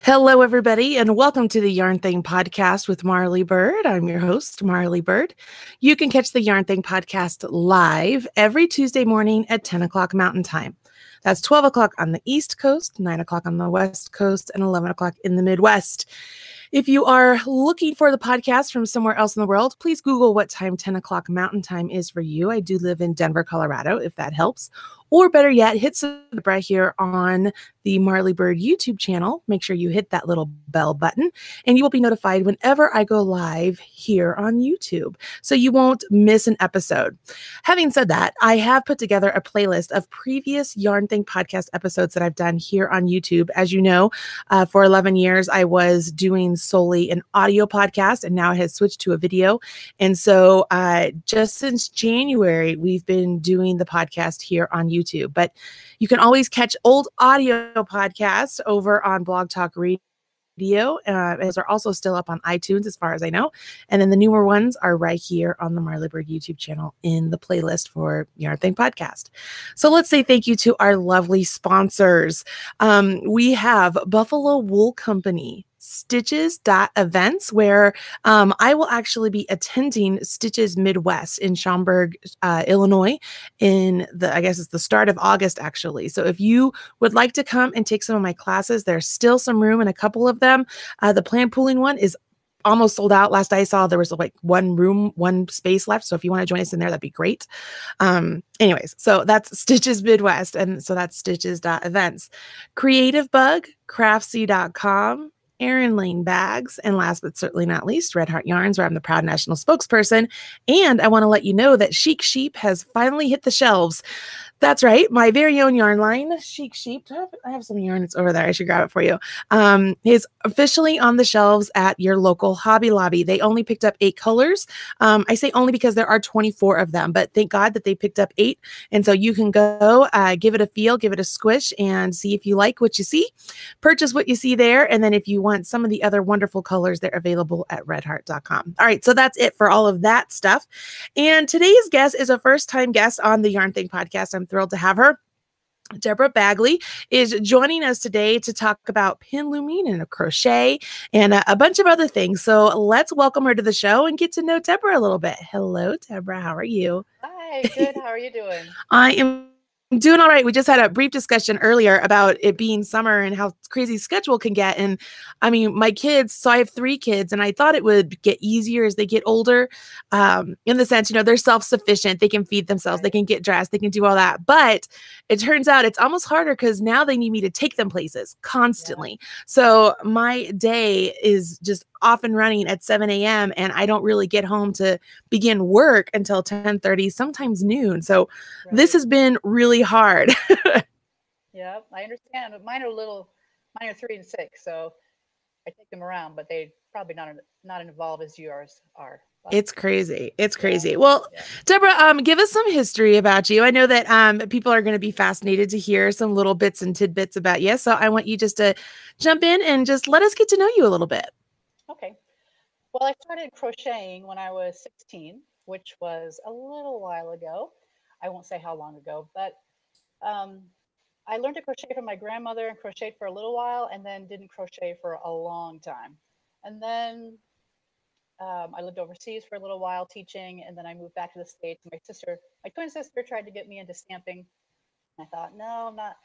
Hello, everybody, and welcome to the Yarn Thing podcast with Marley Bird. I'm your host, Marley Bird. You can catch the Yarn Thing podcast live every Tuesday morning at 10 o'clock Mountain Time. That's 12 o'clock on the East Coast, 9 o'clock on the West Coast, and 11 o'clock in the Midwest. If you are looking for the podcast from somewhere else in the world, please Google what time 10 o'clock Mountain Time is for you. I do live in Denver, Colorado, if that helps. Or better yet, hit subscribe here on the Marley Bird YouTube channel. Make sure you hit that little bell button and you will be notified whenever I go live here on YouTube, so you won't miss an episode. Having said that, I have put together a playlist of previous Yarn Thing podcast episodes that I've done here on YouTube. As you know, for 11 years, I was doing solely an audio podcast, and now it has switched to a video. And so just since January, we've been doing the podcast here on YouTube. But you can always catch old audio podcasts over on Blog Talk Radio. Those are also still up on iTunes as far as I know. And then the newer ones are right here on the Marley Bird YouTube channel in the playlist for Yarn Thing podcast. So let's say thank you to our lovely sponsors. We have Buffalo Wool Company, Stitches.events, where I will actually be attending Stitches Midwest in Schaumburg, Illinois, I guess it's the start of August, actually. So if you would like to come and take some of my classes, there's still some room in a couple of them. The plan pooling one is almost sold out. Last I saw, there was like one space left. So if you want to join us in there, that'd be great. Anyways, so that's Stitches Midwest. And so that's Stitches.events. Creative Bug, Craftsy.com, Erin Lane Bags, and last but certainly not least, Red Heart Yarns, where I'm the proud national spokesperson. And I want to let you know that Chic Sheep has finally hit the shelves. That's right, my very own yarn line, Chic Sheep. I have some yarn. It's over there. I should grab it for you. Is officially on the shelves at your local Hobby Lobby. They only picked up 8 colors. I say only because there are 24 of them, but thank God that they picked up 8. And so you can go give it a feel, give it a squish, and see if you like what you see. Purchase what you see there. And then if you want some of the other wonderful colors, they're available at redheart.com. All right, so that's it for all of that stuff. And today's guest is a first-time guest on the Yarn Thing podcast. I'm thrilled to have her. Deborah Bagley is joining us today to talk about pin looming and crochet and a bunch of other things. So let's welcome her to the show and get to know Deborah a little bit. Hello, Deborah. How are you? Hi, good. How are you doing? I am doing all right. We just had a brief discussion earlier about it being summer and how crazy schedule can get. And I mean, my kids, so I have 3 kids, and I thought it would get easier as they get older, in the sense, they're self-sufficient. They can feed themselves. They can get dressed. They can do all that. But it turns out it's almost harder because now they need me to take them places constantly. So my day is just off and running at 7 a.m. and I don't really get home to begin work until 10:30, sometimes noon. So this has been really hard. Yeah, I understand. Mine are 3 and 6, so I take them around, but they probably not involved as yours are. But it's crazy. It's crazy. Well, Deborah, give us some history about you. I know that people are going to be fascinated to hear some little bits and tidbits about you. So I want you just to jump in and just let us get to know you a little bit. Okay. Well, I started crocheting when I was 16, which was a little while ago. I won't say how long ago, but I learned to crochet from my grandmother and crocheted for a little while and then didn't crochet for a long time. And then I lived overseas for a little while teaching, and then I moved back to the States. My twin sister, tried to get me into stamping. I thought, no, I'm not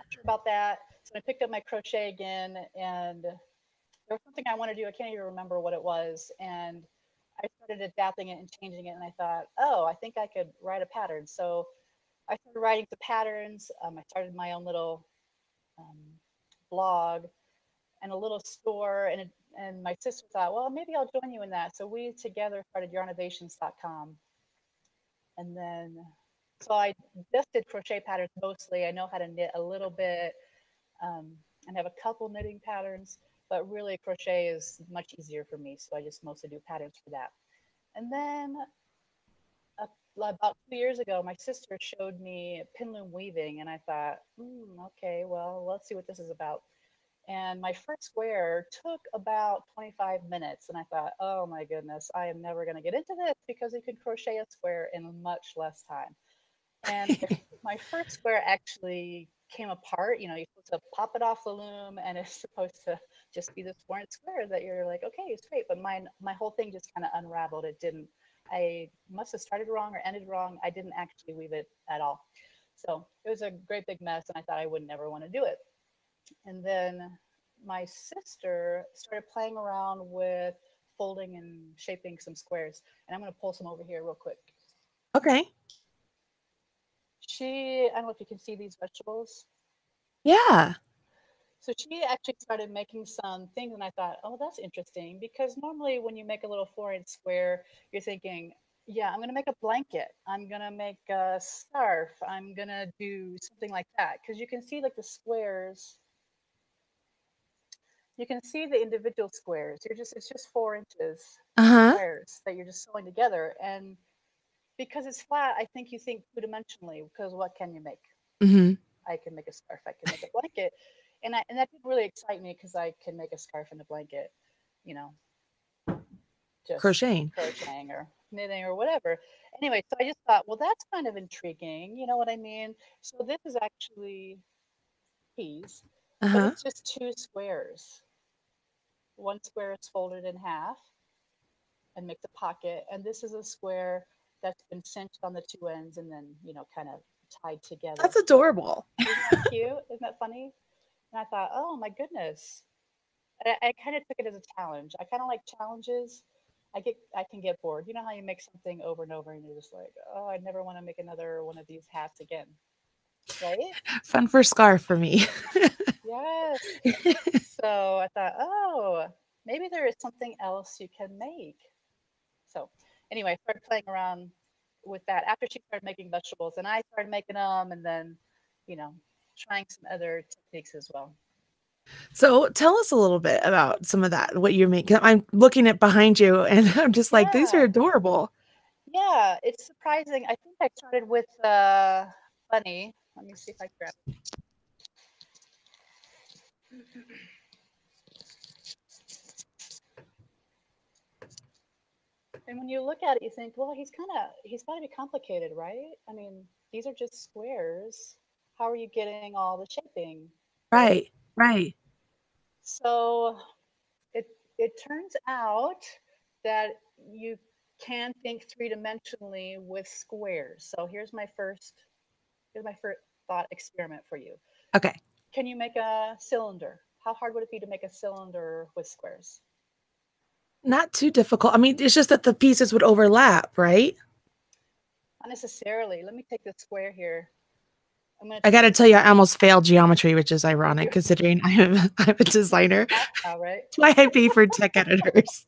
sure about that. So I picked up my crochet again, and there was something I wanted to do. I can't even remember what it was. And I started adapting it and changing it. And I thought, oh, I think I could write a pattern. So I started writing the patterns. I started my own little blog and a little store. And my sister thought, well, maybe I'll join you in that. So we together started yarnovations.com. And then, so I just did crochet patterns mostly. I know how to knit a little bit and have a couple knitting patterns, but really crochet is much easier for me. So I just mostly do patterns for that. And then about 2 years ago, my sister showed me pin loom weaving, and I thought, okay, well, let's see what this is about. And my first square took about 25 minutes. And I thought, oh my goodness, I am never going to get into this because you can crochet a square in much less time. And my first square actually came apart. You're supposed to pop it off the loom and it's supposed to just be this foreign square that you're like, okay, it's great. But my whole thing just kind of unraveled. It didn't. I must have started wrong or ended wrong. I didn't actually weave it at all. So it was a great big mess, and I thought I would never want to do it. And then my sister started playing around with folding and shaping some squares. And I'm going to pull some over here real quick. Okay. I don't know if you can see these vegetables. Yeah. So she actually started making some things, and I thought, oh, that's interesting because normally when you make a little 4-inch square, you're thinking, yeah, I'm going to make a blanket. I'm going to make a scarf. I'm going to do something like that because you can see like the squares. You can see the individual squares. It's just 4 inches Uh-huh. squares that you're just sewing together. And because it's flat, I think you think two dimensionally because what can you make? Mm-hmm. I can make a scarf. I can make a blanket, and that didn't really excite me because I can make a scarf and a blanket, you know, just Crocheting. crocheting or knitting or whatever. Anyway, so I just thought, well, that's kind of intriguing. You know what I mean? So this is actually peas, but Uh-huh. it's just two squares. One square is folded in half and makes a pocket, and this is a square that's been cinched on the two ends and then kind of tied together. That's adorable. Isn't that cute? Isn't that funny? And I thought, oh my goodness. I kind of took it as a challenge. I kind of like challenges. I can get bored. You know how you make something over and over and you're just like, oh, I never want to make another one of these hats again, right? Fun for scarf for me. Yes. So I thought, oh, maybe there is something else you can make. So anyway, I started playing around with that after she started making vegetables, and I started making them, and then, you know, trying some other techniques as well. So tell us a little bit about some of that, what you're making. I'm looking at behind you and I'm just like, these are Yeah. adorable. Yeah, it's surprising. I think I started with bunny. Let me see if I grab it. And when you look at it, you think, well, he's got to be complicated, right? I mean, these are just squares. How are you getting all the shaping, right? Right. Right. So it it turns out that you can think three-dimensionally with squares. So here's my first thought experiment for you. Okay. Can you make a cylinder? How hard would it be to make a cylinder with squares? Not too difficult. I mean, it's just that the pieces would overlap, right? Not necessarily. Let me take the square here. I'm going to I take got to tell you, I almost failed geometry, which is ironic you considering I'm a designer. now, right? That's why I pay for tech editors.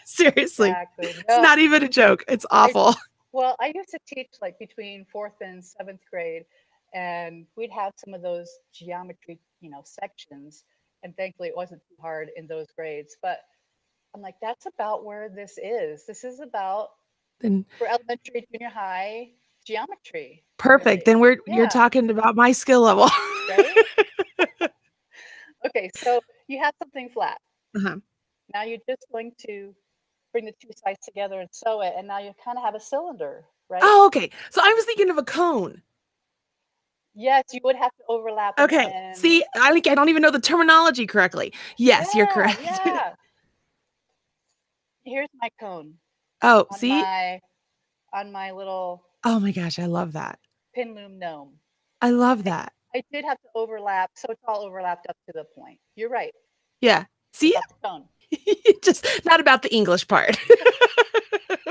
Seriously, Exactly. it's No, not even a joke. It's I awful. well, I used to teach like between fourth and seventh grade, and we'd have some of those geometry, sections. And thankfully, it wasn't too hard in those grades. But I'm like, that's about where this is. This is about Then for elementary, junior high geometry, perfect. really. Then you're Yeah, talking about my skill level. right? Okay, so you have something flat. Uh-huh. Now you're just going to bring the two sides together and sew it, and now you kind of have a cylinder, right? Oh, okay. So I was thinking of a cone. Yes, you would have to overlap and Okay. then See, I don't even know the terminology correctly. Yes, you're yeah, correct. yeah. Here's my cone Oh, on see? my little Oh my gosh, I love that. pin loom gnome. I love I, that. I did have to overlap, so it's all overlapped up to the point. You're right Yeah. See? about the cone. Just not about the English part.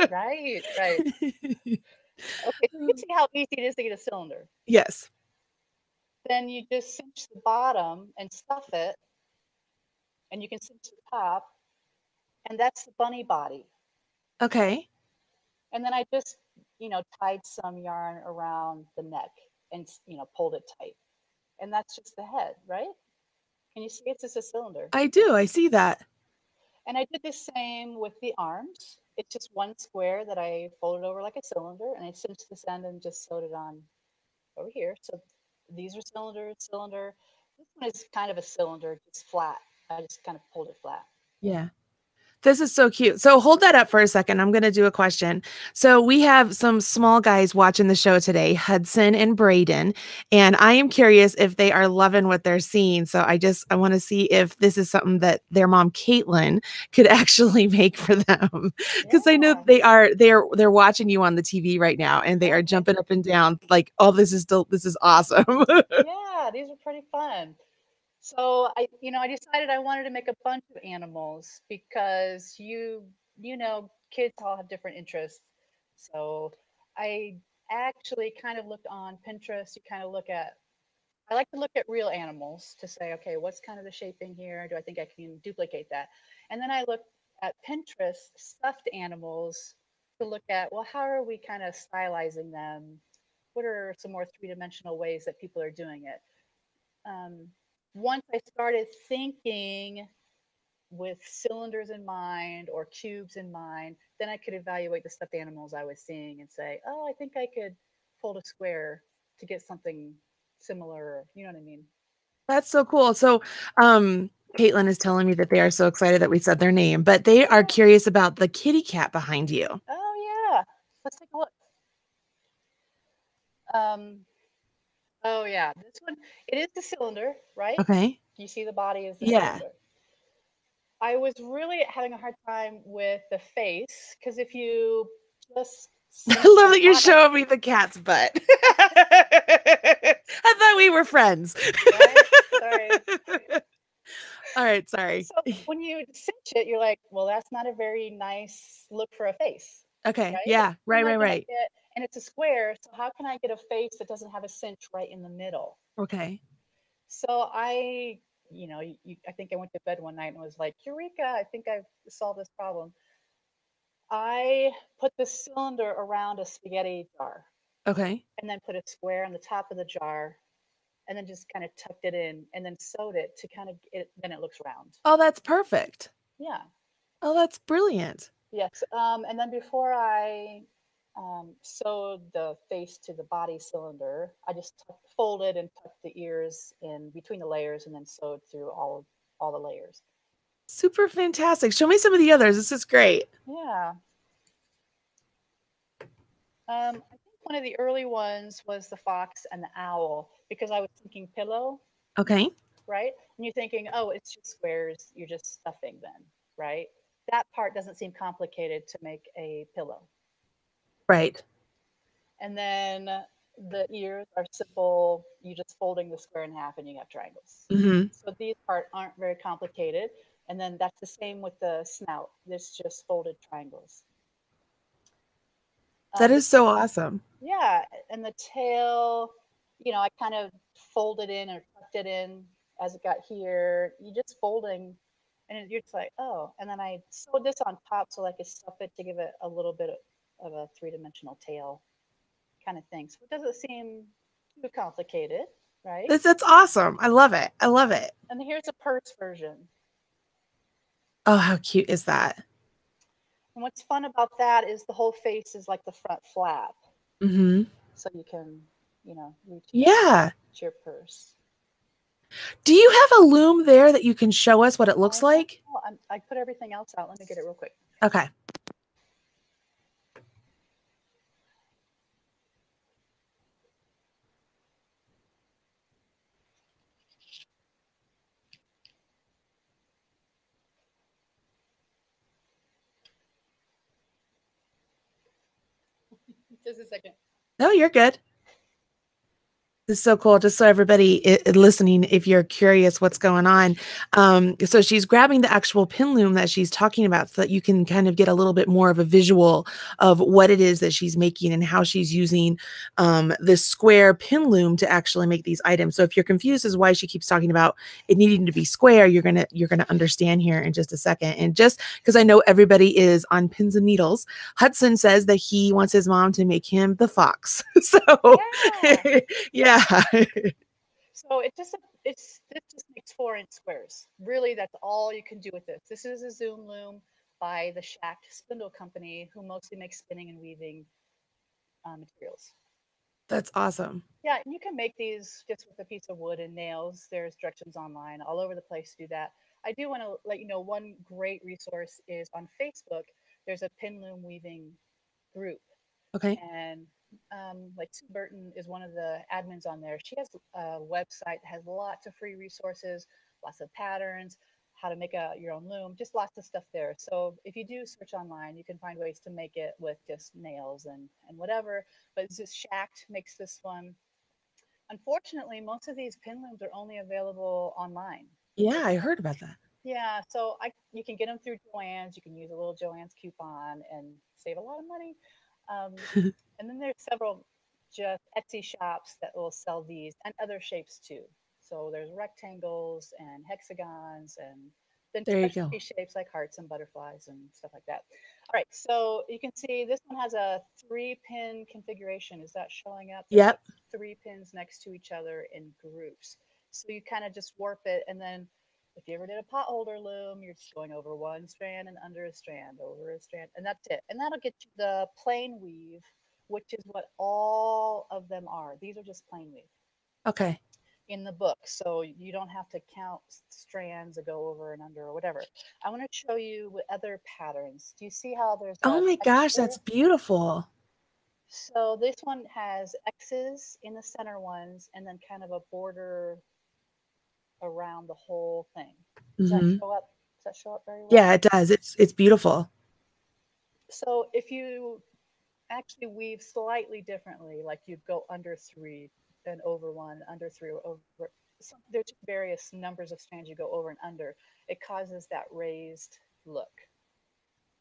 Right, right. Okay, so you can see how easy it is to get a cylinder. Yes. Then you just cinch the bottom and stuff it, and you can cinch the top, and that's the bunny body. Okay. And then I just, tied some yarn around the neck and, pulled it tight. And that's just the head, right? Can you see it's just a cylinder? I do. I see that. And I did the same with the arms. It's just one square that I folded over like a cylinder, and I cinched this end and just sewed it on over here. So these are cylinder. This one is kind of a cylinder, just flat. I just kind of pulled it flat. Yeah. This is so cute. So hold that up for a second. I'm going to do a question. So we have some small guys watching the show today, Hudson and Braden, and I am curious if they are loving what they're seeing. So I want to see if this is something that their mom Caitlin could actually make for them, because I know Yeah. they're watching you on the TV right now, and they are Okay. jumping up and down like, oh, this is awesome. Yeah, these are pretty fun. So I decided I wanted to make a bunch of animals because kids all have different interests. So I actually kind of looked on Pinterest. I like to look at real animals to say, okay, what's kind of the shaping here? Do I think I can duplicate that? And then I looked at Pinterest stuffed animals to look at, well, how are we kind of stylizing them? What are some more three-dimensional ways that people are doing it? um, Once I started thinking with cylinders in mind or cubes in mind, then I could evaluate the stuffed animals I was seeing and say, oh, I think I could fold a square to get something similar. You know what I mean? That's so cool. So, Caitlin is telling me that they are so excited that we said their name, but they are Yeah. curious about the kitty cat behind you. Oh, yeah. Let's take a look. Um, oh, yeah. This one, it is the cylinder, right? Okay. You see the body is the Yeah. cylinder. I was really having a hard time with the face because if you just I cinch love the that you're body, showing me the cat's butt. I thought we were friends. right? Sorry. All right, sorry. So when you cinch it, you're like, well, that's not a very nice look for a face, Okay. right? Yeah. How Right, am I right, going to right. get, and it's a square, so how can I get a face that doesn't have a cinch right in the middle? Okay. So I think I went to bed one night and was like, Eureka, I think I've solved this problem. I put the cylinder around a spaghetti jar Okay. and then put a square on the top of the jar and then just kind of tucked it in and then sewed it to then it looks round. Oh, that's perfect. Yeah. Oh, that's brilliant. Yes. And then before I sewed the face to the body cylinder, I just folded and tucked the ears in between the layers and then sewed through all the layers. Super fantastic. Show me some of the others. This is great. Yeah. I think one of the early ones was the fox and the owl because I was thinking pillow, Okay. right? And you're thinking, oh, it's just squares. You're just stuffing them, right? That part doesn't seem complicated to make a pillow. Right. And then the ears are simple. You just folding the square in half and you have triangles. Hmm. So these part aren't very complicated. And then that's the same with the snout. It's just folded triangles. That The is so awesome. Yeah, and the tail, I kind of folded in or tucked it in as it got here. You just folding, and you're just like, oh. And then I sewed this on top so I could stuff it to give it a little bit of a three-dimensional tail kind of thing. So it doesn't seem too complicated, right? That's awesome. I love it. I love it. And here's a purse version. Oh, how cute is that? And what's fun about that is the whole face is like the front flap, Hmm. so you can, reach down Yeah. to your purse. Do you have a loom there that you can show us what it looks I know. like? I put everything else out. Let me get it real quick. Okay. Just a second. No, you're good. This is so cool. Just so everybody listening, if you're curious what's going on. So she's grabbing the actual pin loom that she's talking about so that you can kind of get a little bit more of a visual of what it is that she's making and how she's using this square pin loom to actually make these items. So if you're confused as why she keeps talking about it needing to be square, you're gonna understand here in just a second. And just because I know everybody is on pins and needles, Hudson says that he wants his mom to make him the fox. So Yeah. yeah. So this just makes 4-inch squares. Really, that's all you can do with this. This is a Zoom loom by the Shacked Spindle Company, who mostly makes spinning and weaving materials. That's awesome. Yeah, and you can make these just with a piece of wood and nails. There's directions online all over the place to do that. I do want to let you know one great resource is on Facebook. There's a pin loom weaving group, Okay. and like Sue Burton is one of the admins on there. She has a website that has lots of free resources, lots of patterns, how to make your own loom, just lots of stuff there. So if you do search online, you can find ways to make it with just nails and whatever. But this Shacked makes this one. Unfortunately, most of these pin looms are only available online. Yeah, They I can't. heard about that. Yeah, so I you can get them through Joann's. You can use a little Joann's coupon and save a lot of money. Um, and then there's several just Etsy shops that will sell these and other shapes too. So there's rectangles and hexagons and then There you go. specialty shapes like hearts and butterflies and stuff like that. All right, so you can see this one has a 3-pin configuration. Is that showing up? There's like Yep. 3 pins next to each other in groups. So you kind of just warp it, and then if you ever did a pot holder loom, you're just going over one strand and under a strand, over a strand, and that's it. And that'll get you the plain weave, which is what all of them are. These are just plain weave Okay. in the book. So you don't have to count strands that go over and under or whatever. I want to show you with other patterns. Do you see how there's Oh a my gosh, texture? that's beautiful. So this one has X's in the center ones and then kind of a border around the whole thing. Does that Hmm. show up? Does that show up very well? Yeah, it does. It's beautiful. So if you actually weave slightly differently, like you'd go under three and over one, under three or over, there's various numbers of strands you go over and under. It causes that raised look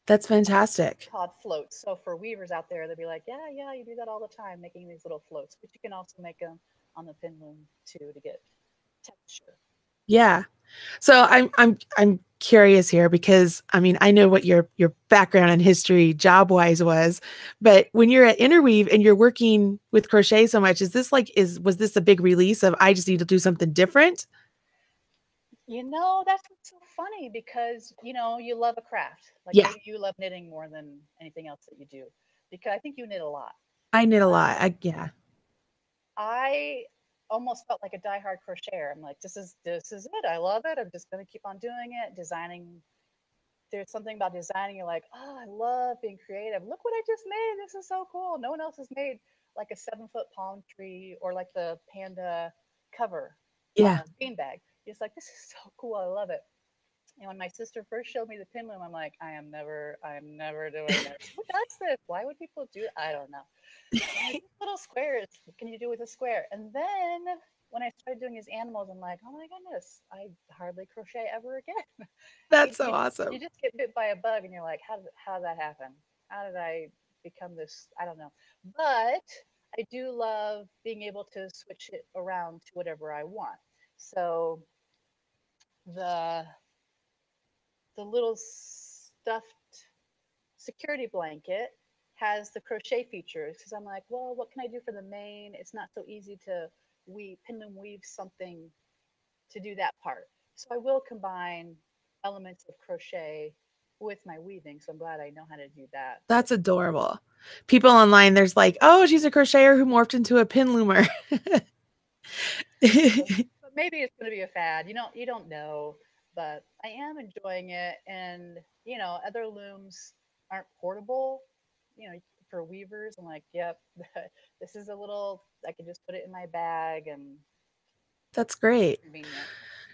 That's fantastic. called floats. So for weavers out there, they'll be like, yeah, yeah, you do that all the time, making these little floats. But you can also make them on the pin loom too to get texture. Yeah. So I'm curious here because I mean I know what your background and history job wise was, but when you're at Interweave and you're working with crochet so much, is this like is was this a big release of I just need to do something different? That's what's so funny because you love a craft. Like Yeah, maybe you love knitting more than anything else that you do, because I think you knit a lot. I knit a lot. Um, Yeah, I almost felt like a diehard crocheter. I'm like, this is it. I love it. I'm just gonna keep on doing it. Designing. There's something about designing. You're like, oh, I love being creative. Look what I just made. This is so cool. No one else has made like a 7-foot palm tree or like the panda cover on yeah, a beanbag. It's like this is so cool. I love it. And when my sister first showed me the pin loom, I'm like, I am never doing this. Who does this? Why would people do? I don't know. I'm like, these little squares, what can you do with a square? And then when I started doing these animals, I'm like, oh my goodness, I hardly crochet ever again. that's you, so you just awesome. you just get bit by a bug, and you're like, how did that happen? How did I become this? I don't know. But I do love being able to switch it around to whatever I want. So the the little stuffed security blanket has the crochet features because I'm like, well, what can I do for the mane? It's not so easy to weave, pin and weave something to do that part. So I will combine elements of crochet with my weaving. So I'm glad I know how to do that. That's adorable. People online, there's like, oh, she's a crocheter who morphed into a pin loomer. But maybe it's going to be a fad. You don't know, but I am enjoying it. And other looms aren't portable. You know, for weavers, I'm like, yep, this is a little. I can just put it in my bag, and That's great. convenient.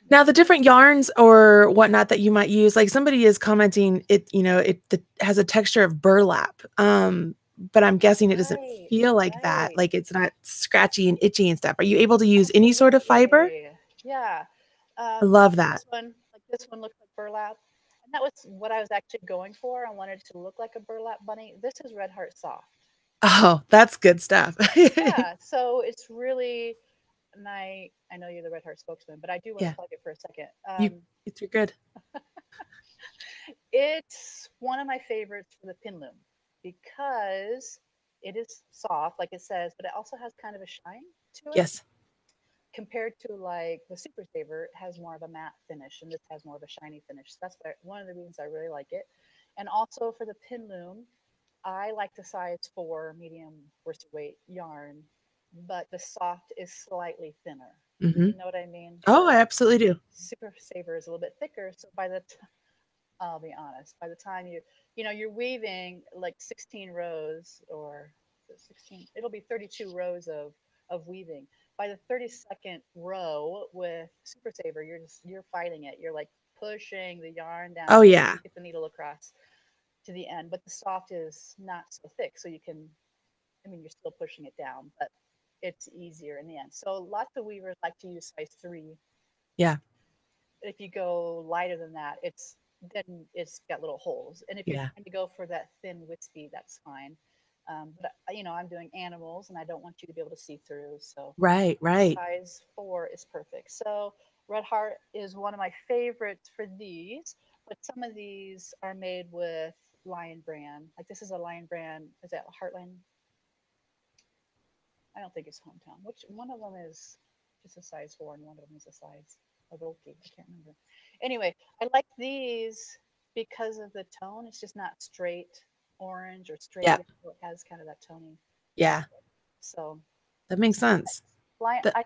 Now, Yeah. the different yarns or whatnot that you might use, like somebody is commenting, it has a texture of burlap. But I'm guessing it doesn't Right, feel like that. right. Like it's not scratchy and itchy and stuff. Are you able to use any sort of fiber? Absolutely. Yeah. I Like love that. this one looks like burlap. And that was what I was actually going for. I wanted to look like a burlap bunny. This is Red Heart Soft. Oh, that's good stuff. Yeah. So it's really, and I know you're the Red Heart spokesman, but I do want to Yeah, plug it for a second. you you're good. It's one of my favorites for the pin loom because it is soft, like it says, but it also has kind of a shine to it. Yes, Compared to like the Super Saver, it has more of a matte finish, and this has more of a shiny finish. So that's one of the reasons I really like it. And also for the pin loom, I like the size 4 medium worsted weight yarn, but the soft is slightly thinner. Hmm. You know what I mean? Oh, I The absolutely do. Super Saver is a little bit thicker, so I'll be honest, by the time you're weaving like 16 rows or 16, it'll be 32 rows of weaving. By the 32nd row with Super Saver, you're fighting it. You're like pushing the yarn down Oh, to yeah. get the needle across to the end, but the soft is not so thick, so you can, I mean, you're still pushing it down, but it's easier in the end. So lots of weavers like to use size 3. Yeah. If you go lighter than that, it's got little holes. And if you're Yeah. trying to go for that thin wispy, that's fine. But I'm doing animals, and I don't want you to be able to see through. So Right. Right. size 4 is perfect. So Red Heart is one of my favorites for these, but some of these are made with Lion Brand. Like this is a Lion Brand. Is that Heartland? I don't think it's Hometown. Which one of them is just a size 4 and one of them is a size Oroki? I can't remember. Anyway, I like these because of the tone. It's just not straight orange or straight Yeah. yellow. It has kind of that toning. Yeah. So, That makes sense. lion. That I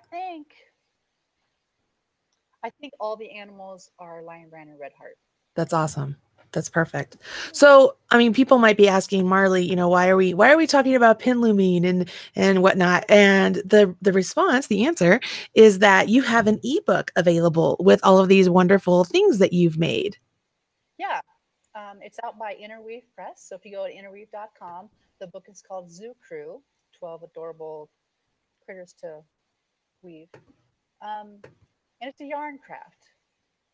think all the animals are Lion Brand and Red Heart. that's awesome. That's perfect. So, I mean, people might be asking Marley, why are we talking about pin looming and whatnot? And the response, the answer is that you have an ebook available with all of these wonderful things that you've made. Yeah, it's out by Interweave Press. So if you go to interweave.com, the book is called Zoo Crew: 12 Adorable Critters to Weave. And it's a yarn craft.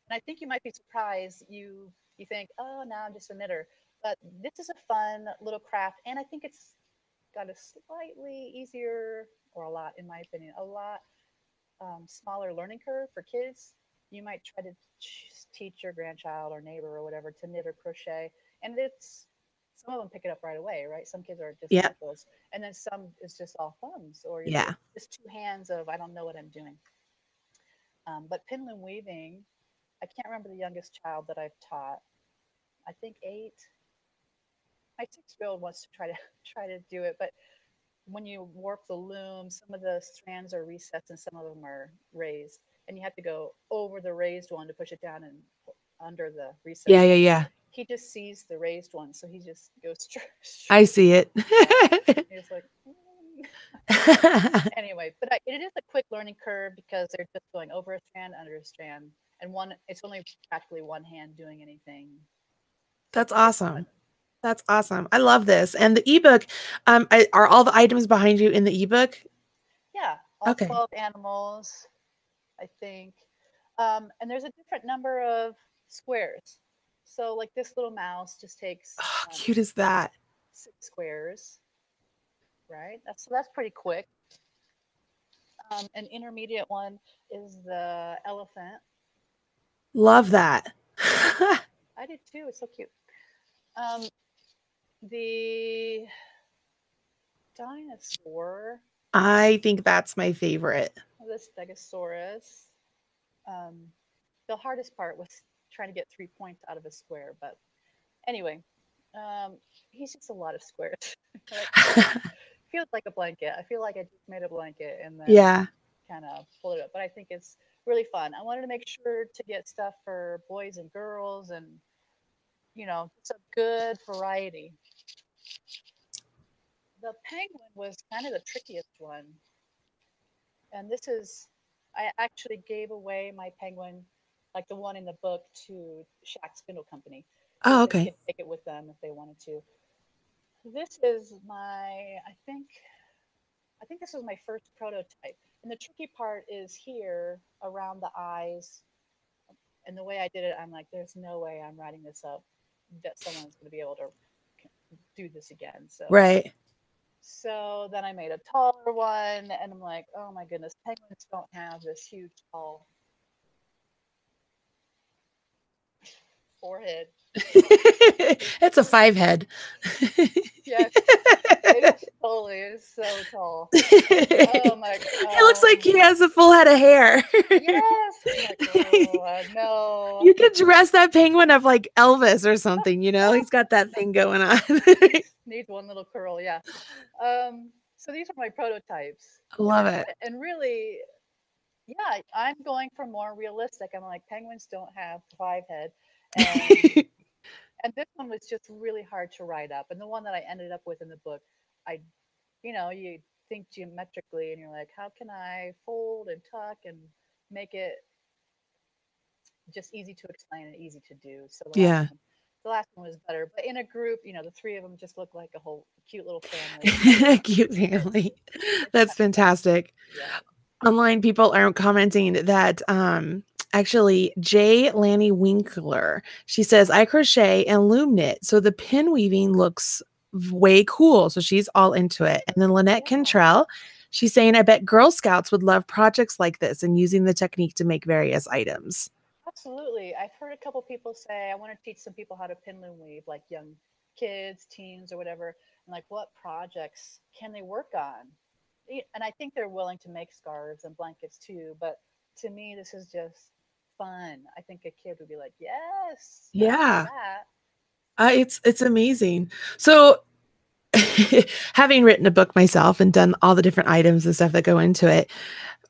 And I think you might be surprised. You think, oh, now I'm just a knitter, but this is a fun little craft, and I think it's got a slightly easier, or a lot, in my opinion, a lot smaller learning curve for kids. You might try to teach your grandchild or neighbor or whatever to knit or crochet, and it's some of them pick it up right away, right? Some kids are just Yeah. nipples, and then some is just all thumbs, or Yeah. just two hands of I don't know what I'm doing. But pinloom weaving, I can't remember the youngest child that I've taught. I think 8. My 6-year-old wants to try to do it, but when you warp the loom, some of the strands are recessed and some of them are raised, and you have to go over the raised one to push it down and under the Yeah. recessed. Yeah. Yeah. He just sees the raised one, so he just goes I straight see it. down. He's like, "Mm." Anyway, but it is a quick learning curve because they're just going over a strand, under a strand, and it's only practically one hand doing anything. So That's it's fun. awesome. That's awesome. I love this. And the ebook, are all the items behind you in the ebook? Yeah, all Okay. 12 animals, I think. And there's a different number of squares. So, like this little mouse just takes How cute is that? 6 squares, right? That's pretty quick. An intermediate one is the elephant. Love that. I did too. It's so cute. Um, the dinosaur, I think that's my favorite. the Stegosaurus. Um, the hardest part was trying to get 3 points out of a square, but anyway, um, he's just a lot of squares. Like, feels like a blanket. I feel like I just made a blanket and then Yeah. kind of pulled it up. But I think it's really fun. I wanted to make sure to get stuff for boys and girls, and just a good variety. The penguin was kind of the trickiest one, and this is I actually gave away my penguin, like the one in the book, to Shack Spindle Company so Oh, that they okay. could take it with them if they wanted to. This is I think this was my first prototype. And the tricky part is here around the eyes. And the way I did it, I'm like, there's no way I'm writing this up that someone's going to be able to do this again. Right. So then I made a taller one, and I'm like, oh my goodness, penguins don't have this huge tall forehead. It's a 5 head. Yes, it is so tall. Oh It my, looks like he has a full head of hair. yes. I'm like, oh no. You could dress that penguin up like Elvis or something, He's got that thing going on. Needs one little curl, yeah. So these are my prototypes, I love it. and really, Yeah, I'm going for more realistic. I'm like, penguins don't have 5 head, and this one was just really hard to write up. And the one that I ended up with in the book, I, you think geometrically, and you're like, how can I fold and tuck and make it just easy to explain and easy to do? So Yeah. the last one was better. But in a group, the three of them just look like a whole cute little family. So Cute it, family. it's That's kind of fun. fantastic. Yeah. Online people are commenting that actually Jay Lanny Winkler, she says, I crochet and loom knit. So the pin weaving looks way cool. So she's all into it. And then Lynette Yeah. Cantrell, she's saying, I bet Girl Scouts would love projects like this and using the technique to make various items. Absolutely. I've heard a couple people say, I want to teach some people how to pin loom weave, like young kids, teens, or whatever. And like, what projects can they work on? And I think they're willing to make scarves and blankets too. But to me, this is just fun. I think a kid would be like, yes, I'll do Yeah. that. It's amazing. So having written a book myself and done all the different items and stuff that go into it,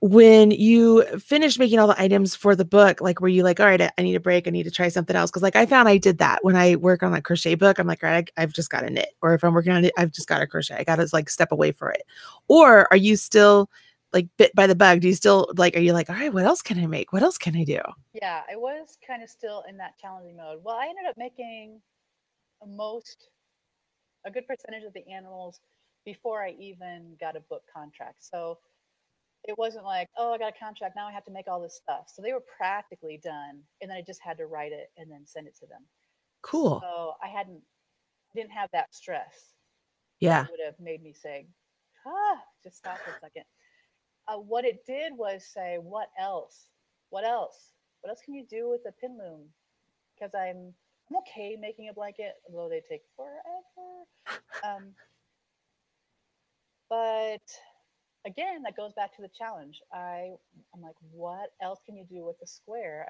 when you finish making all the items for the book, like, were you like, all right, I need a break, I need to try something else? Because like I found I did that when I work on a crochet book. I'm like, all right, I've just got to knit, or if I'm working on it, I've just got to crochet. I got to like step away for it. Or are you still like bit by the bug? Do you still like, are you like, all right, what else can I make? What else can I do? Yeah, I was kind of still in that challenging mode. Well, I ended up making most, a good percentage of the animals before I even got a book contract. So it wasn't like, oh, I got a contract, now I have to make all this stuff. So they were practically done, and then I just had to write it and then send it to them. Cool. So didn't have that stress that Yeah. would have made me say, just stop for a second. What it did was say, what else? What else? What else can you do with a pin loom? Because I'm okay making a blanket, although they take forever. Um, but again, that goes back to the challenge. I'm like, what else can you do with a square?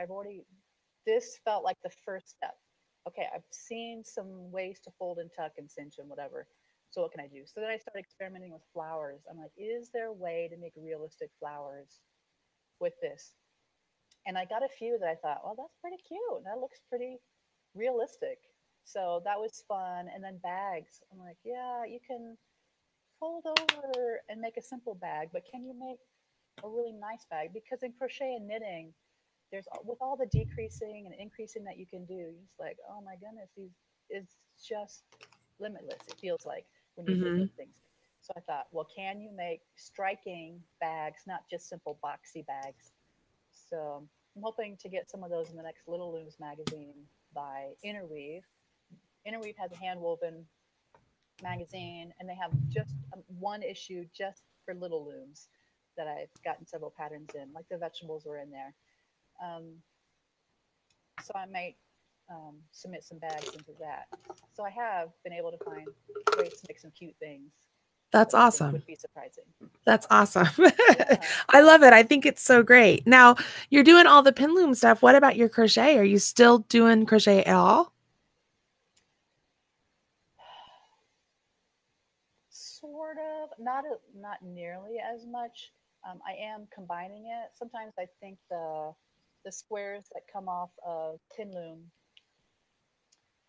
This felt like the first step. Okay, I've seen some ways to fold and tuck and cinch and whatever. So what can I do? So then I started experimenting with flowers. I'm like, is there a way to make realistic flowers with this? And I got a few that I thought, well, that's pretty cute. That looks pretty realistic. So that was fun. And then bags. I'm like, yeah, you can fold over and make a simple bag, but can you make a really nice bag? Because in crochet and knitting, there's with all the decreasing and increasing that you can do, you're just like, oh my goodness, it's just limitless. It feels like when you Hmm. knit things. So I thought, well, can you make striking bags, not just simple boxy bags? So I'm hoping to get some of those in the next Little Looms magazine by Interweave. Interweave has a hand woven magazine, and they have just one issue just for little looms that I've gotten several patterns in, like the vegetables were in there. Um, so I might submit some bags into that. So I have been able to find ways to make some cute things That's that I think awesome. would be surprising. That's awesome. Yeah. I love it. I think it's so great. Now, you're doing all the pin loom stuff. What about your crochet? Are you still doing crochet at all? Sort of, not nearly as much. I am combining it. Sometimes I think the squares that come off of pin loom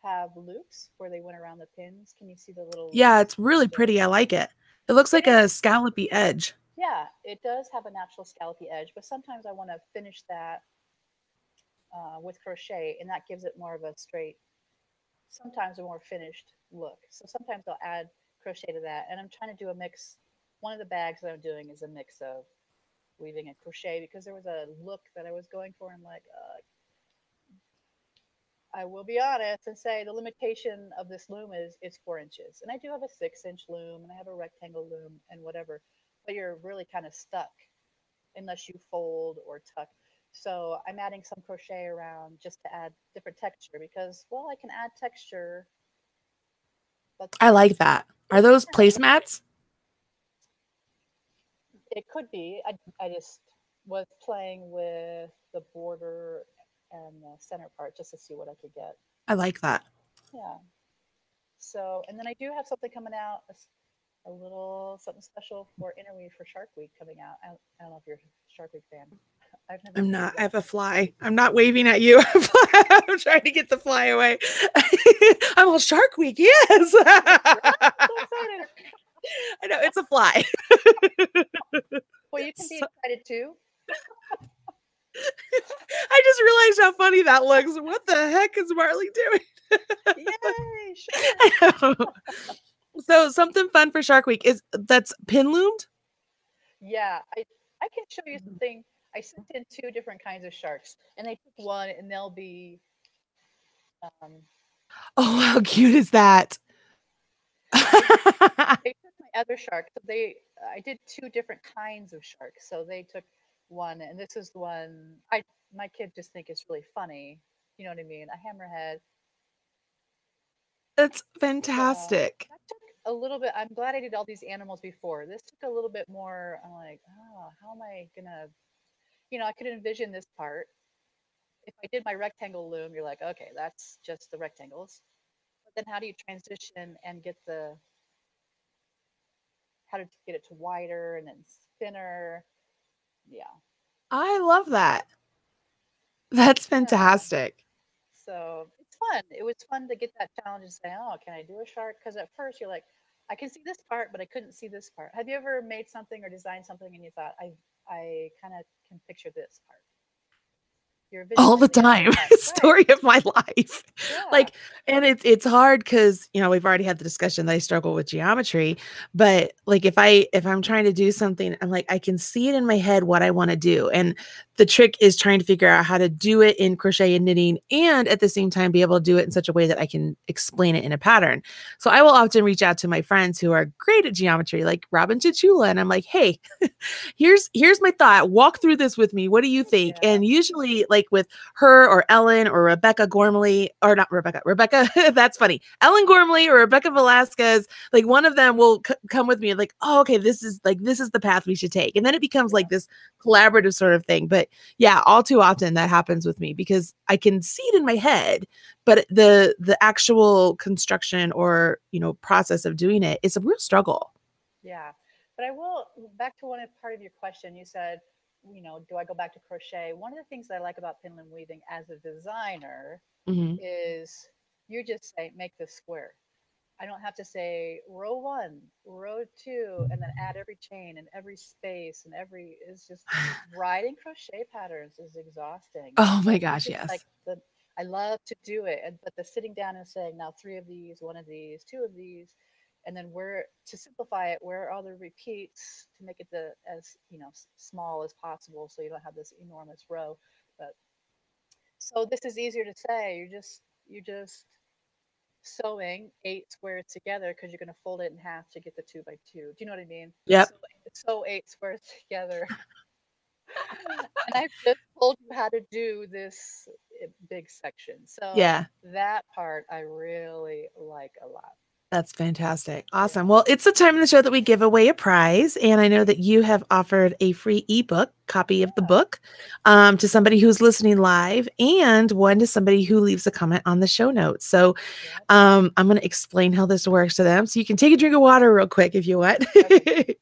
have loops where they went around the pins. Can you see the little Yeah, loops? it's really The pretty. I like it. It looks it like a is, scallopy edge. yeah, it does have a natural scallopy edge, but sometimes I want to finish that with crochet, and that gives it more of a straight, sometimes a more finished look. So sometimes I'll add crochet to that, and I'm trying to do a mix. One of the bags that I'm doing is a mix of weaving and crochet because there was a look that I was going for. I'm like, I will be honest and say the limitation of this loom is it's 4 inches, and I do have a 6 inch loom and I have a rectangle loom and whatever, but you're really kind of stuck unless you fold or tuck. So I'm adding some crochet around just to add different texture because, well, I can add texture, but I then like that. Are it's those kind of, placemats? it could be. I just was playing with the border and the center part just to see what I could get. I like that. Yeah. So, and then I do have something coming out. a little something special for interview for Shark Week coming out. I don't know if you're a Shark Week fan. I've never I'm been not. I either. have a fly. I'm not waving at you. I'm trying to get the fly away. I'm all Shark Week. Yes. Really? I'm so excited. I know it's a fly. Well, you can be So, excited too. I just realized how funny that looks. What the heck is Marley doing? Yay, I shark. know. So something fun for Shark Week is that's pin loomed. Yeah, I can show you something. I sent in two different kinds of sharks, and they took one, and they'll be um, Oh, how cute is that? they they took my other shark. So I did two different kinds of sharks. So they took one, and this is the one my kid just think is really funny. You know what I mean? A hammerhead. That's So fantastic. that took a little bit. I'm glad I did all these animals before. This took a little bit more. I'm like, oh, how am I gonna? I could envision this part. If I did my rectangle loom, you're like, okay, that's just the rectangles. But then how do you transition and get the how to get it to wider and then thinner? Yeah. I love that. That's Yeah. fantastic. So it's fun. It was fun to get that challenge and say, oh, can I do a shark? Because at first you're like, I can see this part, but I couldn't see this part. Have you ever made something or designed something and you thought, I kind of can picture this part? You're All the visualizing that time. part, right? Story of my life. Yeah, Like, and it's hard because we've already had the discussion that I struggle with geometry, but like if I'm trying to do something, I'm like I can see it in my head what I want to do. And the trick is trying to figure out how to do it in crochet and knitting and at the same time be able to do it in such a way that I can explain it in a pattern. So I will often reach out to my friends who are great at geometry, like Robin Chichula, and I'm like, hey, here's my thought. Walk through this with me. What do you think? yeah, And usually, like with her or Ellen or Rebecca Gormley, or not Rebecca, that's funny. Ellen Gormley or Rebecca Velasquez, like one of them will come with me, like, oh, okay, this is the path we should take, and then it becomes yeah, like this collaborative sort of thing. But yeah, all too often that happens with me because I can see it in my head, but the actual construction or process of doing it is a real struggle. yeah. But I will back to part of your question. You said, do I go back to crochet? One of the things that I like about pinlin weaving as a designer Hmm. is you just say make this square. I don't have to say row one, row two, and then add every chain and every space and every. It's just writing crochet patterns is exhausting. Oh So my it's gosh, just like yes. I love to do it, but the sitting down and saying now three of these, one of these, two of these, and then where to simplify it, where are the repeats to make it as small as possible, so you don't have this enormous row. But so this is easier to say. You just sewing eight squares together because you're going to fold it in half to get the 2 by 2. Do you know what I mean? Yep. So sew eight squares together. And I've just told you how to do this big section. So Yeah. that part I really like a lot. That's fantastic. Yeah. Awesome. Well, it's the time in the show that we give away a prize. And I know that you have offered a free ebook copy of the Yeah. book to somebody who's listening live and one to somebody who leaves a comment on the show notes. So Yep. I'm going to explain how this works to them. So you can take a drink of water real quick if you want. Okay.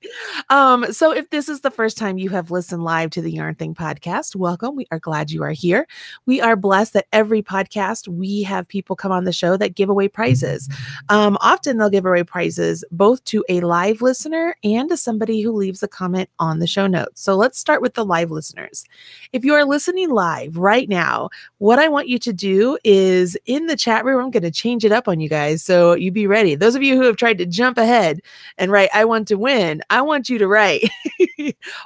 So if this is the first time you have listened live to the Yarn Thing podcast, welcome. We are glad you are here. We are blessed that every podcast we have people come on the show that give away prizes. Often they'll give away prizes both to a live listener and to somebody who leaves a comment on the show notes. So let's start with the live listeners. If you are listening live right now, what I want you to do is in the chat room, I'm going to change it up on you guys. So you be ready. Those of you who have tried to jump ahead and write, I want to win, I want you to write,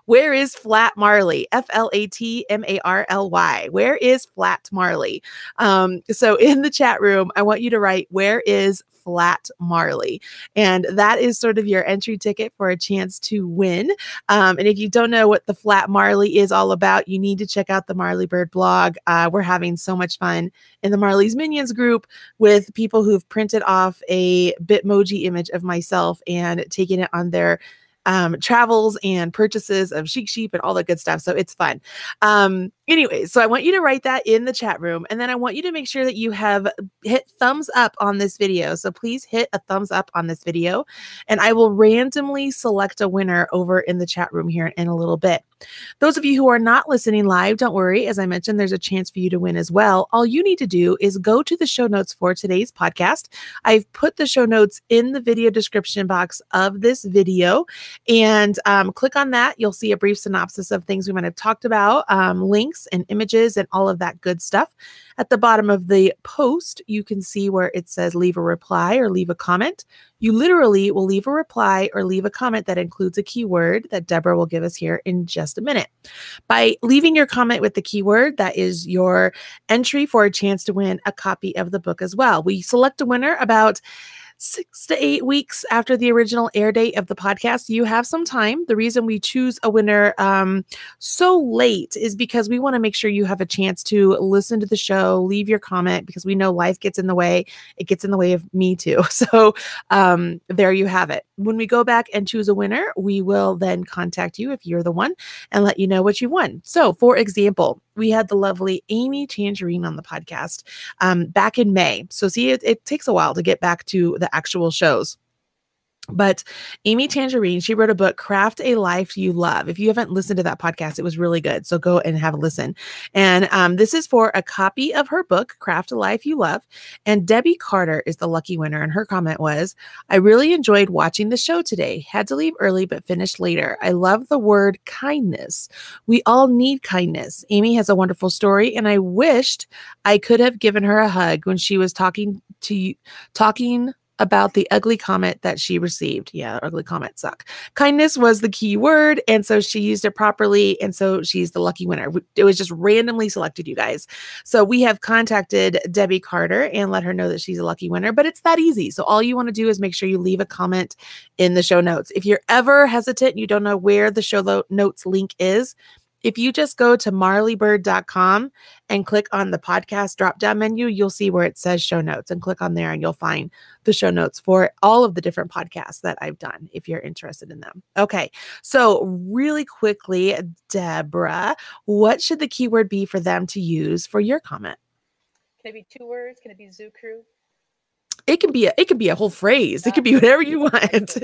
where is Flat Marley? FLATMARLY. Where is Flat Marley? So in the chat room, I want you to write, where is Flat Marley? And that is sort of your entry ticket for a chance to win. And if you don't know what the Flat Marley is all about, you need to check out the Marley Bird blog. We're having so much fun in the Marley's Minions group with people who've printed off a Bitmoji image of myself and taken it on their travels and purchases of Chic Sheep and all that good stuff. So it's fun. Anyway, so I want you to write that in the chat room, and then I want you to make sure that you have hit thumbs up on this video. So please hit a thumbs up on this video, and I will randomly select a winner over in the chat room here in a little bit. Those of you who are not listening live, don't worry. As I mentioned, there's a chance for you to win as well. All you need to do is go to the show notes for today's podcast. I've put the show notes in the video description box of this video, and click on that. You'll see a brief synopsis of things we might have talked about, links and images and all of that good stuff. At the bottom of the post, you can see where it says leave a reply or leave a comment. You literally will leave a reply or leave a comment that includes a keyword that Deborah will give us here in just a minute. By leaving your comment with the keyword, that is your entry for a chance to win a copy of the book as well. We select a winner about 6 to 8 weeks after the original air date of the podcast. You have some time. The reason we choose a winner so late is because we want to make sure you have a chance to listen to the show, leave your comment, because we know life gets in the way. It gets in the way of me too. So there you have it. When we go back and choose a winner, we will then contact you if you're the one and let you know what you won. So for example, we had the lovely Amy Tangerine on the podcast back in May. So see, it takes a while to get back to the actual shows. But Amy Tangerine, she wrote a book, Craft a Life You Love. If you haven't listened to that podcast, it was really good. So go and have a listen. And this is for a copy of her book, Craft a Life You Love. And Debbie Carter is the lucky winner. And her comment was, I really enjoyed watching the show today. Had to leave early, but finished later. I love the word kindness. We all need kindness. Amy has a wonderful story, and I wished I could have given her a hug when she was talking about the ugly comment that she received. Yeah, ugly comments suck. Kindness was the key word, and so she used it properly, and so she's the lucky winner. It was just randomly selected, you guys. So we have contacted Debbie Carter and let her know that she's a lucky winner, but it's that easy. So all you want to do is make sure you leave a comment in the show notes. If you're ever hesitant and you don't know where the show notes link is, if you just go to marleybird.com and click on the podcast drop-down menu, you'll see where it says show notes, and click on there and you'll find the show notes for all of the different podcasts that I've done if you're interested in them. Okay, so really quickly, Deborah, what should the keyword be for them to use for your comment? Can it be 2 words? Can it be Zoo Crew? It can be a whole phrase. It can be whatever you want.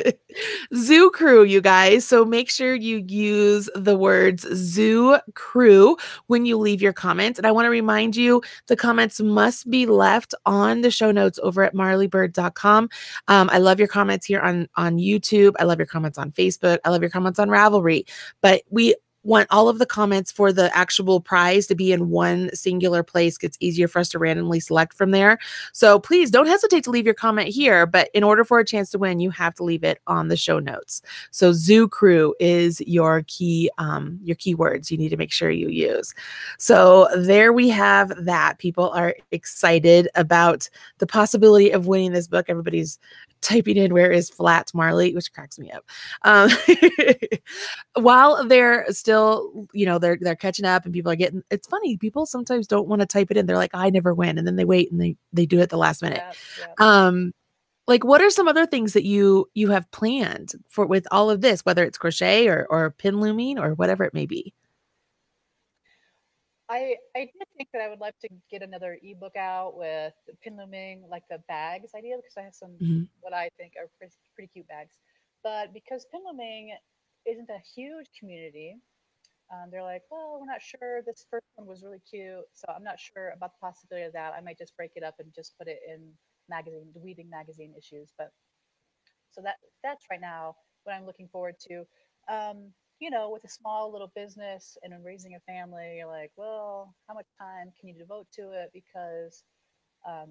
Zoo Crew, you guys. So make sure you use the words Zoo Crew when you leave your comments. And I want to remind you, the comments must be left on the show notes over at marleybird.com. I love your comments here on YouTube. I love your comments on Facebook. I love your comments on Ravelry. But we want all of the comments for the actual prize to be in one singular place. It's easier for us to randomly select from there. So please don't hesitate to leave your comment here, but in order for a chance to win, you have to leave it on the show notes. So Zoo Crew is your keywords you need to make sure you use. So there we have that. People are excited about the possibility of winning this book. Everybody's typing in where is flat Marley, which cracks me up. While they're still, they're catching up and people are getting, it's funny, people sometimes don't want to type it in. They're like, I never win. And then they wait and they do it at the last minute. Yeah. Like, what are some other things that you have planned for with all of this, whether it's crochet or pin looming or whatever it may be? I did think that I would like to get another ebook out with pin looming, like the bags idea, because I have some what I think are pretty cute bags. But because pin looming isn't a huge community, they're like, well, we're not sure. This first one was really cute, so I'm not sure about the possibility of that. I might just break it up and just put it in the weaving magazine issues. But so that's right now what I'm looking forward to. With a small little business and raising a family, you're like, well, how much time can you devote to it? Because I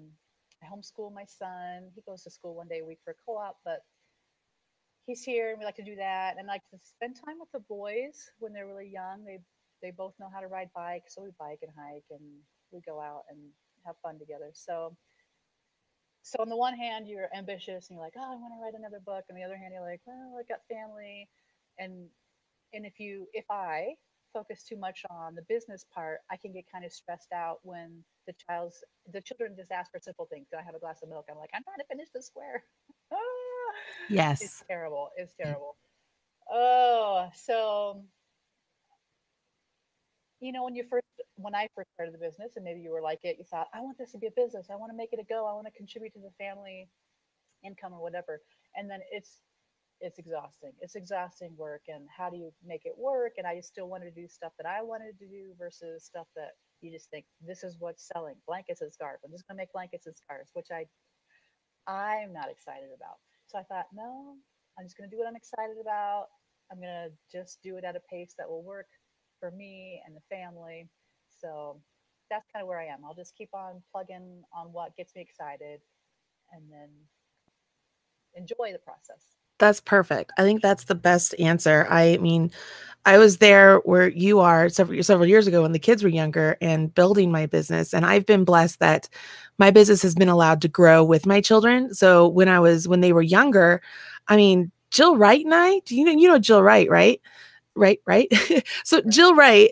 homeschool my son. He goes to school 1 day a week for a co-op, but he's here, and we like to do that. And I like to spend time with the boys when they're really young. They both know how to ride bikes, so we bike and hike, and we go out and have fun together. So on the one hand, you're ambitious and you're like, oh, I want to write another book. On the other hand, you're like, well, I got family, and if I focus too much on the business part, I can get kind of stressed out when the children just ask for simple things. Do I have a glass of milk? I'm like, I'm trying to finish the square. It's Yes. terrible. It's terrible. Oh, so when you first when I first started the business, and maybe you were like it, you thought, I want this to be a business. I want to make it a go. I want to contribute to the family income or whatever. And then it's exhausting. It's exhausting work. And how do you make it work? And I still wanted to do stuff that I wanted to do versus stuff that you just think this is what's selling blankets and scarves. I'm just going to make blankets and scarves, which I'm not excited about. So I thought, no, I'm just going to do what I'm excited about. I'm going to just do it at a pace that will work for me and the family. So that's kind of where I am. I'll just keep on plugging on what gets me excited and then enjoy the process. That's perfect. I think that's the best answer. I mean, I was there where you are several years ago when the kids were younger and building my business. And I've been blessed that my business has been allowed to grow with my children. So when they were younger, I mean, Jill Wright and I, you know Jill Wright, right? Right. So Right. Jill Wright,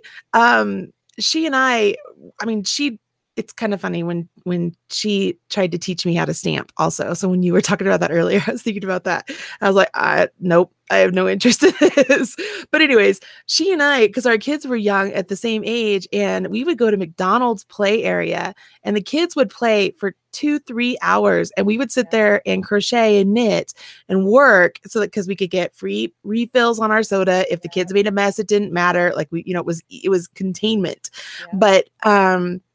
she and I mean, it's kind of funny when she tried to teach me how to stamp also. So when you were talking about that earlier, I was thinking about that. I was like, nope, I have no interest in this. But anyways, she and I, because our kids were young at the same age, and we would go to McDonald's play area and the kids would play for 2-3 hours and we would sit Yeah. there and crochet and knit and work so that because we could get free refills on our soda. If the kids made a mess, it didn't matter. Like it was containment. Yeah. But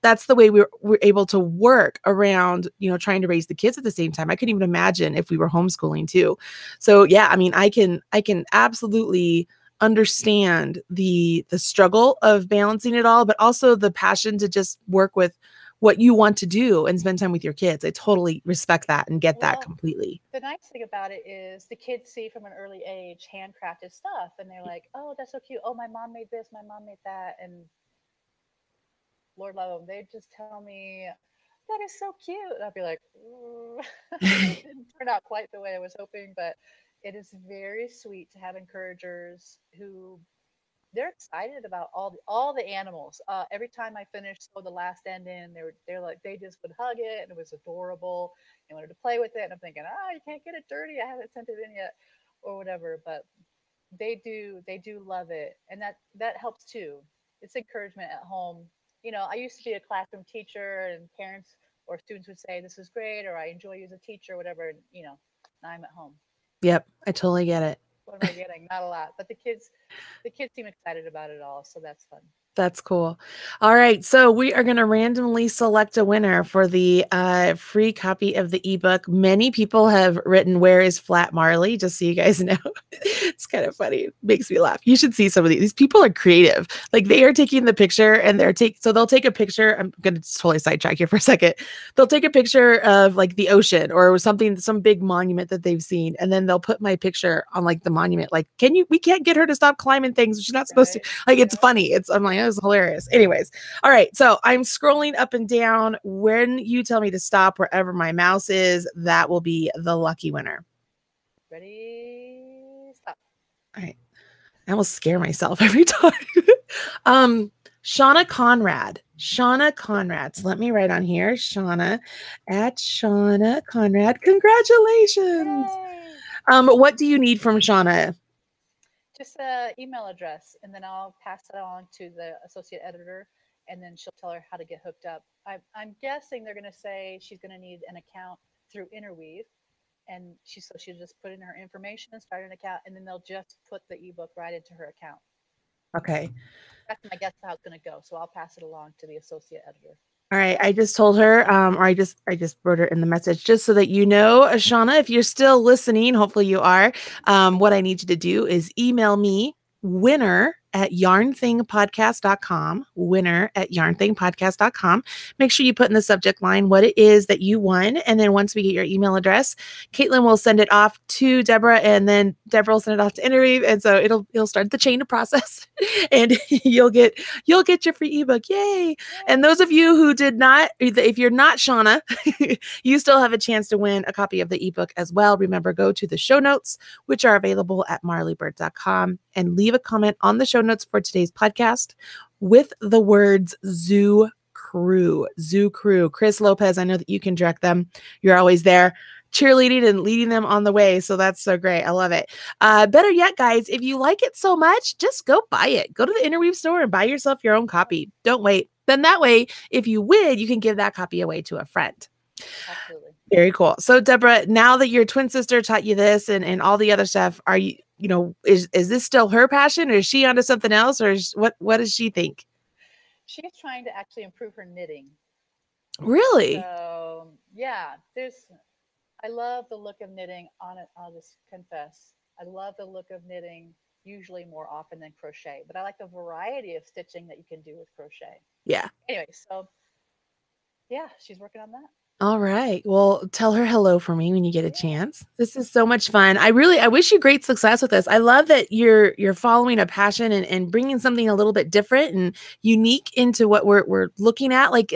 that's the way we're able to work around, trying to raise the kids at the same time. I couldn't even imagine if we were homeschooling too. So yeah, I mean, I can absolutely understand the struggle of balancing it all, but also the passion to just work with what you want to do and spend time with your kids. I totally respect that and get that Well, completely. the nice thing about it is the kids see from an early age handcrafted stuff and they're like, oh, that's so cute. Oh, my mom made this, my mom made that. And Lord love them, they just tell me, that is so cute. And I'll be like, ooh. It didn't turn out quite the way I was hoping, but it is very sweet to have encouragers who they're excited about all the animals. Every time I finished sew the last end in, they're like they just would hug it and it was adorable. They wanted to play with it, and I'm thinking, you can't get it dirty. I haven't sent it in yet, or whatever. But they do love it, and that helps too. It's encouragement at home. I used to be a classroom teacher, and parents or students would say this is great, or I enjoy you as a teacher, or whatever. And now I'm at home. Yep, I totally get it. What am I getting? Not a lot, but the kids seem excited about it all, so that's fun. That's cool. All right. So we are going to randomly select a winner for the free copy of the ebook. Many people have written, "Where is Flat Marley?" Just so you guys know. It's kind of funny. It makes me laugh. You should see some of these. These people are creative. Like they are taking the picture and so they'll take a picture. I'm going to totally sidetrack here for a second. They'll take a picture of like the ocean or something, some big monument that they've seen. And then they'll put my picture on like the monument. Like, we can't get her to stop climbing things. She's not supposed to. Right? Like, it's funny. I'm like, that was hilarious. Anyways. All right. So I'm scrolling up and down. When you tell me to stop wherever my mouse is, that will be the lucky winner. Ready? Stop. All right. I almost scare myself every time. Shauna Conrad. Shauna Conrad. So let me write on here. Shauna at Shauna Conrad. Congratulations. Yay! What do you need from Shauna? Just an email address, and then I'll pass it on to the associate editor, and then she'll tell her how to get hooked up. I'm guessing they're going to say she's going to need an account through Interweave, and she'll just put in her information and start an account, and then they'll just put the ebook right into her account. Okay. That's my guess how it's going to go. So I'll pass it along to the associate editor. All right. I just told her, or I just wrote her in the message, just so that you know, Shauna, if you're still listening, hopefully you are, what I need you to do is email me winner@yarnthingpodcast.com, winner@yarnthingpodcast.com. Make sure you put in the subject line what it is that you won. And then once we get your email address, Caitlin will send it off to Deborah, and then Deborah will send it off to Interweave. And so it'll start the chain of process and you'll get your free ebook. Yay. And those of you who did not, if you're not Shauna, you still have a chance to win a copy of the ebook as well. Remember, go to the show notes, which are available at marleybird.com, and leave a comment on the show notes for today's podcast with the words Zoo Crew. Zoo Crew. Chris Lopez, I know that you can direct them. You're always there cheerleading and leading them on the way. So that's so great. I love it. Better yet, guys, if you like it so much, just go buy it. Go to the Interweave store and buy yourself your own copy. Don't wait. Then that way, if you win, you can give that copy away to a friend. Absolutely. Very cool. So Deborah, now that your twin sister taught you this and all the other stuff, are you, is this still her passion, or is she onto something else, or what does she think? She's trying to actually improve her knitting. Really? So yeah, I love the look of knitting on it. I'll just confess. I love the look of knitting usually more often than crochet, but I like the variety of stitching that you can do with crochet. Yeah. Anyway, so yeah, she's working on that. All right. Well, tell her hello for me when you get a Yeah. chance. This is so much fun. I wish you great success with this. I love that you're following a passion and bringing something a little bit different and unique into what we're looking at. Like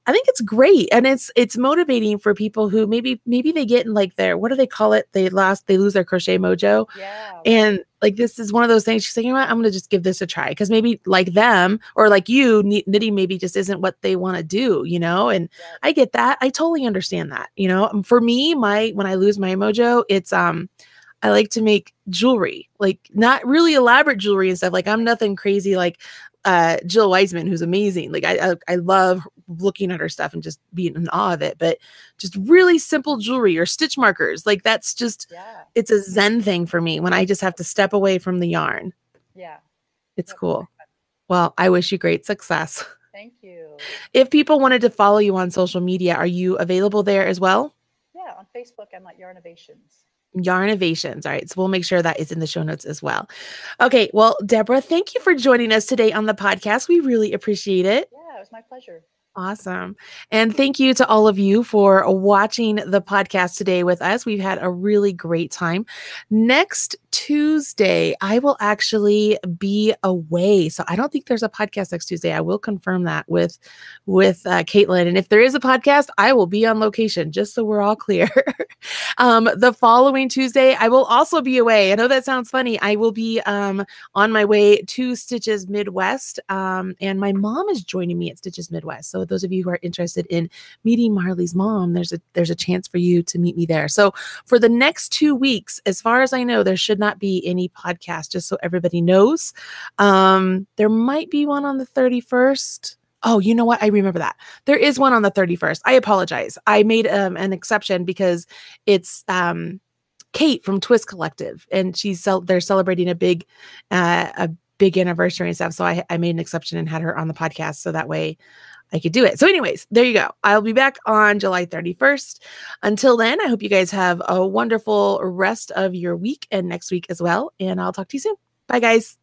I think it's great, and it's motivating for people who maybe they get in like their, what do they call it? They lose their crochet mojo. Yeah, right. And like, this is one of those things. She's like, you know what? I'm going to just give this a try. Cause maybe like them or like you, knitting maybe just isn't what they want to do, And Yep. I get that. I totally understand that. For me, when I lose my mojo, it's, I like to make jewelry, like not really elaborate jewelry and stuff. Like I'm nothing crazy like Jill Weisman, who's amazing. Like I love looking at her stuff and just being in awe of it, but just really simple jewelry or stitch markers. Like that's just, Yeah. it's a Zen thing for me when I just have to step away from the yarn. Yeah. It's Yep. cool. Well, I wish you great success. Thank you. If people wanted to follow you on social media, are you available there as well? Yeah, on Facebook, I'm at Yarnovations. Yarnovations. All right. So we'll make sure that is in the show notes as well. Okay. Well, Deborah, thank you for joining us today on the podcast. We really appreciate it. Yeah, it was my pleasure. Awesome. And thank you to all of you for watching the podcast today with us. We've had a really great time. Next Tuesday, I will actually be away. So I don't think there's a podcast next Tuesday. I will confirm that with Caitlin. And if there is a podcast, I will be on location, just so we're all clear. The following Tuesday, I will also be away. I know that sounds funny. I will be on my way to Stitches Midwest. And my mom is joining me at Stitches Midwest. So those of you who are interested in meeting Marley's mom, there's a chance for you to meet me there. So for the next 2 weeks, as far as I know, there should not be any podcast, just so everybody knows. There might be one on the 31st. Oh, you know what? I remember that. There is one on the 31st. I apologize. I made an exception because it's Kate from Twist Collective, and they're celebrating a big anniversary and stuff. So I made an exception and had her on the podcast so that way I could do it. So anyways, there you go. I'll be back on July 31st. Until then, I hope you guys have a wonderful rest of your week and next week as well. And I'll talk to you soon. Bye, guys.